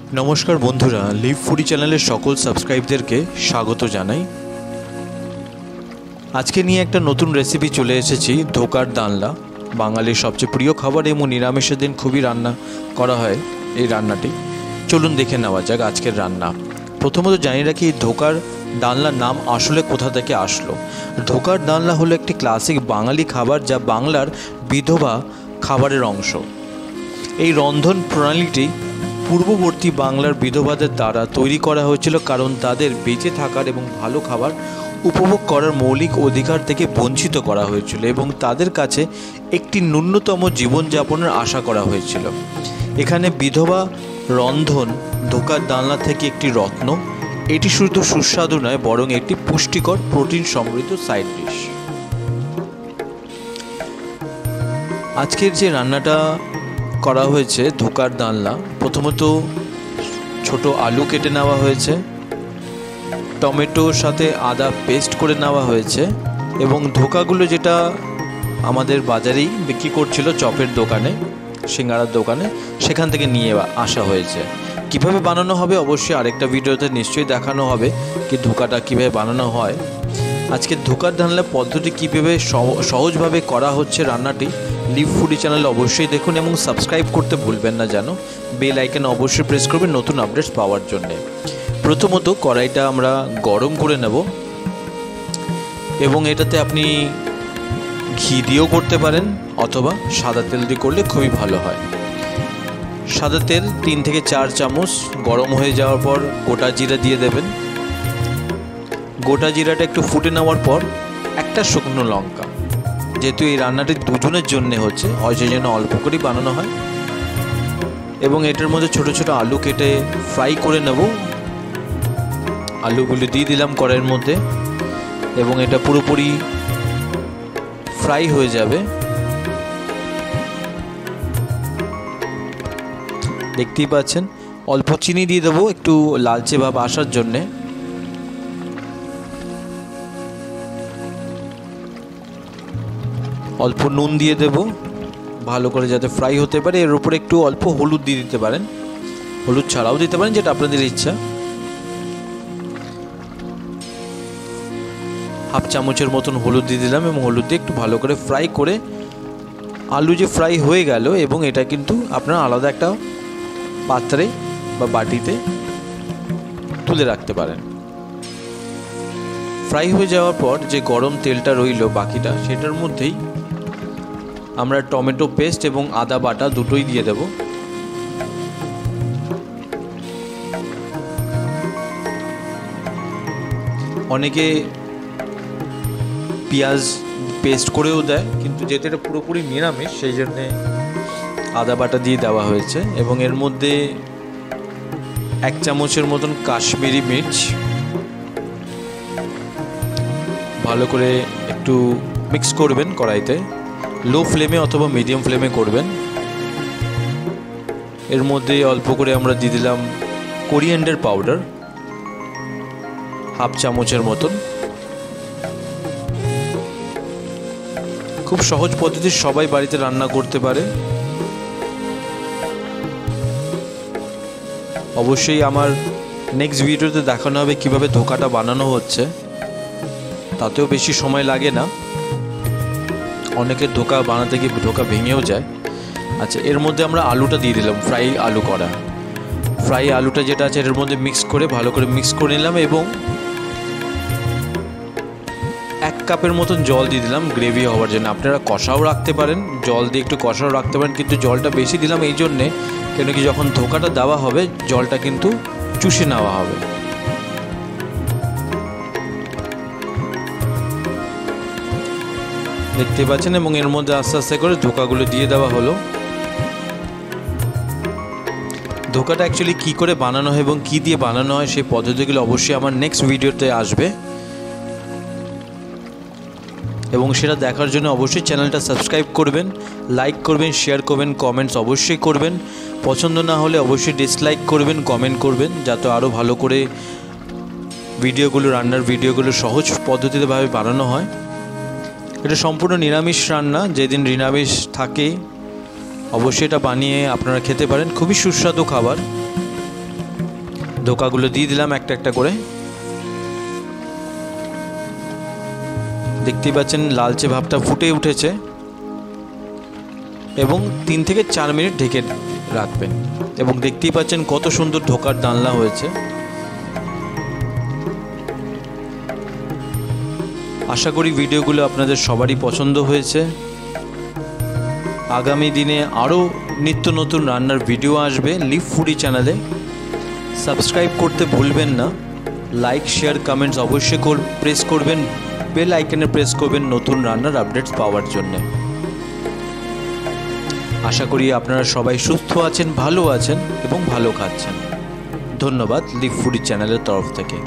नमस्कार बंधुरा live foodie channel सकल सबस्क्राइबरदेरके स्वागत जानाई। आज के निये एक नतून रेसिपि चले एसेछि धोकार डालना। बांगालिर सबचेये प्रिय खाबार एबं निरामिषेर दिन खूबই रान्ना करा हय এই রান্নাটি। चलुन देखे नेওয়া যাক आजकेर रान्ना। प्रथमत जानिয়ে রাখি ধোকার ডালনার नाम आसले कोथा थेके आसलो। ধোকার ডালনা हलो एकटी क्लासिक बांगाली खाबार जा बांगलार विधवा खाबारेर अंश। এই रंधन प्रणालीटी पूर्ववर्ती बांगलार विधवादेर द्वारा तैरी करा हयेछिलो कारण तादेर बेঁচে থাকার এবং ভালো খাবার उपभोग करार मौलिक अधिकार থেকে বঞ্চিত করা হয়েছিল এবং তাদের কাছে একটি ন্যূনতম জীবনযাপনের আশা করা হয়েছিল। এখানে বিধবা রন্ধন ধোকার ডালনা থেকে একটি রত্ন। এটি শুধু সুস্বাদু নয় বরং একটি পুষ্টিকর প্রোটিন সমৃদ্ধ সাইড ডিশ। আজকের যে রান্নাটা করা হয়েছে ধোকার ডালনা, প্রথমত ছোট আলু কেটে নেওয়া হয়েছে, টমেটোর সাথে আদা পেস্ট করে নেওয়া হয়েছে এবং ধোকাগুলো যেটা আমাদের বাজারেই বিক্রি করছিল চপের দোকানে, সিঙ্গারার দোকানে, সেখান থেকে নিয়ে আসা হয়েছে। কিভাবে বানানো হবে অবশ্যই আরেকটা ভিডিওতে নিশ্চয়ই দেখানো হবে কি ধোকাটা কিভাবে বানানো হয়। আজকে ধোকার ডালনা পদ্ধতি কীভাবে সহজভাবে করা হচ্ছে রান্নাটি লিভ ফুডি চ্যানেলে অবশ্যই দেখুন এবং সাবস্ক্রাইব করতে ভুলবেন না যেন। বেল আইকন অবশ্যই প্রেস করবেন নতুন আপডেটস পাওয়ার জন্য। প্রথমত কড়াইটা আমরা গরম করে নেব এবং এটাতে আপনি ঘি দিয়েও করতে পারেন অথবা সাদা তেল দিয়ে করলে খুবই ভালো হয়। সাদা তেল 3 থেকে 4 চামচ গরম হয়ে যাওয়ার পর গোটা জিরা দিয়ে দেবেন। গোটা জিরাটা একটু ফুটে নেওয়ার পর একটা শুকনো লঙ্কা, যেহেতু এই রান্নাটি দুজনের জন্য হচ্ছে সেই জন্য অল্প করেই বানানো হয়, এবং এটার মধ্যে ছোট ছোট আলু কেটে ফ্রাই করে নেব। আলুগুলি দিয়ে দিলাম কড়াইয়ের মধ্যে এবং এটা পুরোপুরি ফ্রাই হয়ে যাবে। দেখতেই পাচ্ছেন অল্প চিনি দিয়ে দেবো একটু লালচে ভাব আসার জন্যে। অল্প নুন দিয়ে দেব ভালো করে যাতে ফ্রাই হতে পারে। এর উপরে একটু অল্প হলুদ দিয়ে দিতে পারেন, হলুদ ছাড়াও দিতে পারেন, যেটা আপনাদের ইচ্ছা। হাফ চামচের মতন হলুদ দিয়ে দিলাম এবং হলুদ দিয়ে একটু ভালো করে ফ্রাই করে আলু যে ফ্রাই হয়ে গেল এবং এটা কিন্তু আপনারা আলাদা একটা পাত্রে বা বাটিতে তুলে রাখতে পারেন। ফ্রাই হয়ে যাওয়ার পর যে গরম তেলটা রইল বাকিটা, সেটার মধ্যেই আমরা টমেটো পেস্ট এবং আদা বাটা দুটোই দিয়ে দেব। অনেকে পেঁয়াজ পেস্ট করেও দেয়, কিন্তু যেহেতু এটা পুরোপুরি নিরামিষ সেই জন্যে আদা বাটা দিয়ে দেওয়া হয়েছে এবং এর মধ্যে 1 চামচের মতন কাশ্মীরি মির্চ ভালো করে একটু মিক্স করবেন কড়াইতে। লো ফ্লেমে অথবা মিডিয়াম ফ্লেমে করবেন। এর মধ্যে অল্প করে আমরা দিয়ে দিলাম কোরিয়ান্ডার পাউডার হাফ চামচের মতন। খুব সহজ পদ্ধতি, সবাই বাড়িতে রান্না করতে পারে। অবশ্যই আমার নেক্সট ভিডিওতে দেখানো হবে কিভাবে ধোকাটা বানানো হচ্ছে, তাতেও বেশি সময় লাগে না। অনেকের ধোকা বানাতে গিয়ে ধোকা ভেঙেও যায়। আচ্ছা, এর মধ্যে আমরা আলুটা দিয়ে দিলাম, ফ্রাই আলু করা। ফ্রাই আলুটা যেটা আছে এর মধ্যে মিক্স করে ভালো করে মিক্স করে নিলাম এবং 1 কাপের মতন জল দিয়ে দিলাম গ্রেভি হওয়ার জন্য। আপনারা কষাও রাখতে পারেন, জল দিয়ে একটু কষাও রাখতে পারেন, কিন্তু জলটা বেশি দিলাম এই জন্যে কেন কি যখন ধোকাটা দেওয়া হবে জলটা কিন্তু চুষে নেওয়া হবে। দেখতে পাচ্ছেন এবং এর মধ্যে আস্তে আস্তে করে ধোকাগুলো দিয়ে দেওয়া হলো। ধোকাটা অ্যাকচুয়ালি কী করে বানানো হয় এবং কী দিয়ে বানানো হয় সেই পদ্ধতিগুলো অবশ্যই আমার নেক্সট ভিডিওতে আসবে এবং সেটা দেখার জন্য অবশ্যই চ্যানেলটা সাবস্ক্রাইব করবেন, লাইক করবেন, শেয়ার করবেন, কমেন্টস অবশ্যই করবেন। পছন্দ না হলে অবশ্যই ডিসলাইক করবেন, কমেন্ট করবেন, যাতে আরও ভালো করে ভিডিওগুলো রান্নার ভিডিওগুলো সহজ পদ্ধতিতে ভাবে বানানো হয়। এটা সম্পূর্ণ নিরামিষ রান্না, যেদিন নিরামিষ থাকে অবশ্যই এটা বানিয়ে আপনারা খেতে পারেন। খুবই সুস্বাদু খাবার। ধোকাগুলো দিয়ে দিলাম একটা একটা করে। দেখতেই পাচ্ছেন লালচে ভাবটা ফুটে উঠেছে এবং 3 থেকে 4 মিনিট ঢেকে রাখবেন। এবং দেখতেই পাচ্ছেন কত সুন্দর ধোকার ডালনা হয়েছে। আশা করি ভিডিওগুলো আপনাদের সবারই পছন্দ হয়েছে। আগামী দিনে আরও নিত্য নতুন রান্নার ভিডিও আসবে লিভ ফুডি চ্যানেলে। সাবস্ক্রাইব করতে ভুলবেন না। লাইক শেয়ার কমেন্টস অবশ্যই প্রেস করবেন। বেল আইকনে প্রেস করবেন নতুন রান্নার আপডেটস পাওয়ার জন্য। আশা করি আপনারা সবাই সুস্থ আছেন, ভালো আছেন এবং ভালো খাচ্ছেন। ধন্যবাদ লিভ ফুডি চ্যানেলের তরফ থেকে।